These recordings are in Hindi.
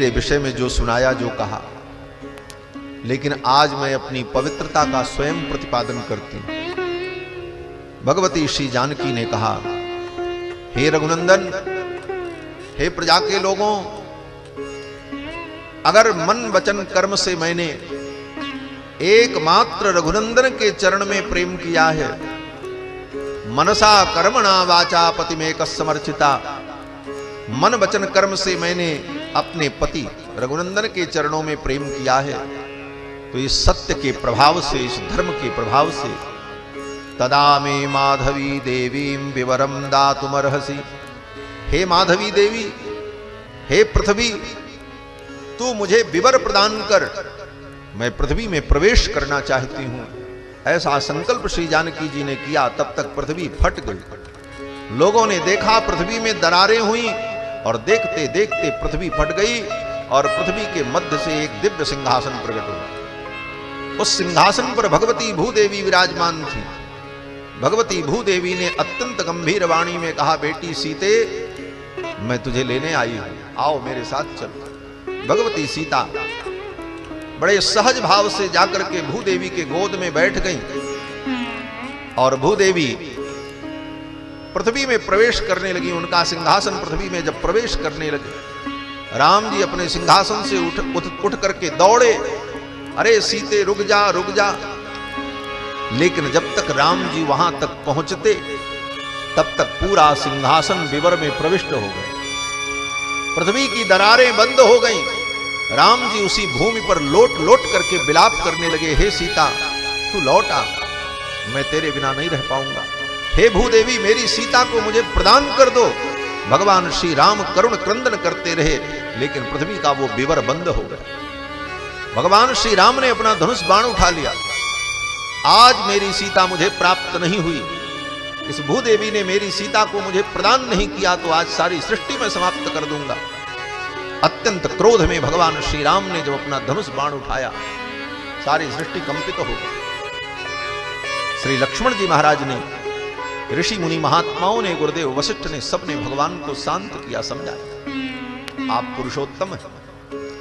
मेरे विषय में जो सुनाया, जो कहा, लेकिन आज मैं अपनी पवित्रता का स्वयं प्रतिपादन करती हूं। भगवती श्री जानकी ने कहा, हे रघुनंदन, हे प्रजा के लोगों, अगर मन वचन कर्म से मैंने एकमात्र रघुनंदन के चरण में प्रेम किया है, मनसा कर्मणा वाचा पतिमेक समर्चिता, मन वचन कर्म से मैंने अपने पति रघुनंदन के चरणों में प्रेम किया है, तो इस सत्य के प्रभाव से, इस धर्म के प्रभाव से तदा मे माधवी देवीं विवरम दातुमर्हसि। हे माधवी देवी, हे पृथ्वी, तू मुझे विवर प्रदान कर, मैं पृथ्वी में प्रवेश करना चाहती हूं। ऐसा संकल्प श्री जानकी जी ने किया। तब तक पृथ्वी फट गई। लोगों ने देखा पृथ्वी में दरारें हुई और देखते देखते पृथ्वी फट गई और पृथ्वी के मध्य से एक दिव्य सिंहासन प्रकट हुआ। उस सिंहासन पर भगवती भूदेवी विराजमान थी। भगवती भूदेवी ने अत्यंत गंभीर वाणी में कहा, बेटी सीते, मैं तुझे लेने आई हूं, आओ मेरे साथ चल। भगवती सीता बड़े सहज भाव से जाकर के भूदेवी के गोद में बैठ गई और भूदेवी पृथ्वी में प्रवेश करने लगी। उनका सिंहासन पृथ्वी में जब प्रवेश करने लगे, राम जी अपने सिंहासन से उठ करके दौड़े, अरे सीते रुक जा, रुक जा। लेकिन जब तक राम जी वहां तक पहुंचते, तब तक पूरा सिंहासन विवर में प्रविष्ट हो गए। पृथ्वी की दरारें बंद हो गईं। राम जी उसी भूमि पर लोट लोट करके विलाप करने लगे, हे सीता, तू लौट आ, मैं तेरे बिना नहीं रह पाऊंगा। हे भूदेवी, मेरी सीता को मुझे प्रदान कर दो। भगवान श्री राम करुण क्रंदन करते रहे, लेकिन पृथ्वी का वो विवर बंद हो गया। भगवान श्री राम ने अपना धनुष बाण उठा लिया। आज मेरी सीता मुझे प्राप्त नहीं हुई, इस भूदेवी ने मेरी सीता को मुझे प्रदान नहीं किया, तो आज सारी सृष्टि में समाप्त कर दूंगा। अत्यंत क्रोध में भगवान श्री राम ने जब अपना धनुष बाण उठाया, सारी सृष्टि कंपित हो गई। श्री लक्ष्मण जी महाराज ने, ऋषि मुनि महात्माओं ने, गुरुदेव वशिष्ठ ने, सबने भगवान को शांत किया, समझाया, आप पुरुषोत्तम हैं,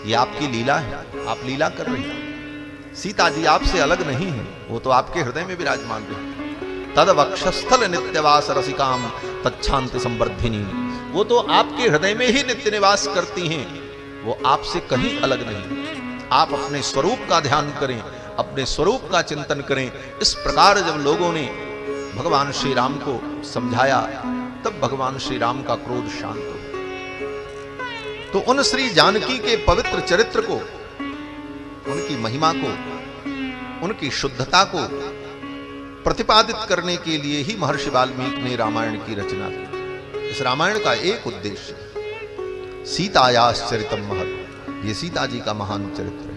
ये आपकी लीला है, आप लीला कर रही हैं। सीता जी आपसे अलग नहीं है, वो तो आपके हृदय में विराजमान है। तद वक्षस्थल नित्यवास रसिकाम तच्छांति संवर्धिनी, वो तो आपके हृदय में ही नित्य निवास करती हैं, वो आपसे कहीं अलग नहीं। आप अपने स्वरूप का ध्यान करें, अपने स्वरूप का चिंतन करें। इस प्रकार जब लोगों ने भगवान श्री राम को समझाया, तब भगवान श्री राम का क्रोध शांत हो। तो उन श्री जानकी के पवित्र चरित्र को, उनकी महिमा को, उनकी शुद्धता को प्रतिपादित करने के लिए ही महर्षि वाल्मीकि ने रामायण की रचना की। इस रामायण का एक उद्देश्य, सीतायाश्चरितम महत्, ये सीता जी का महान चरित्र है।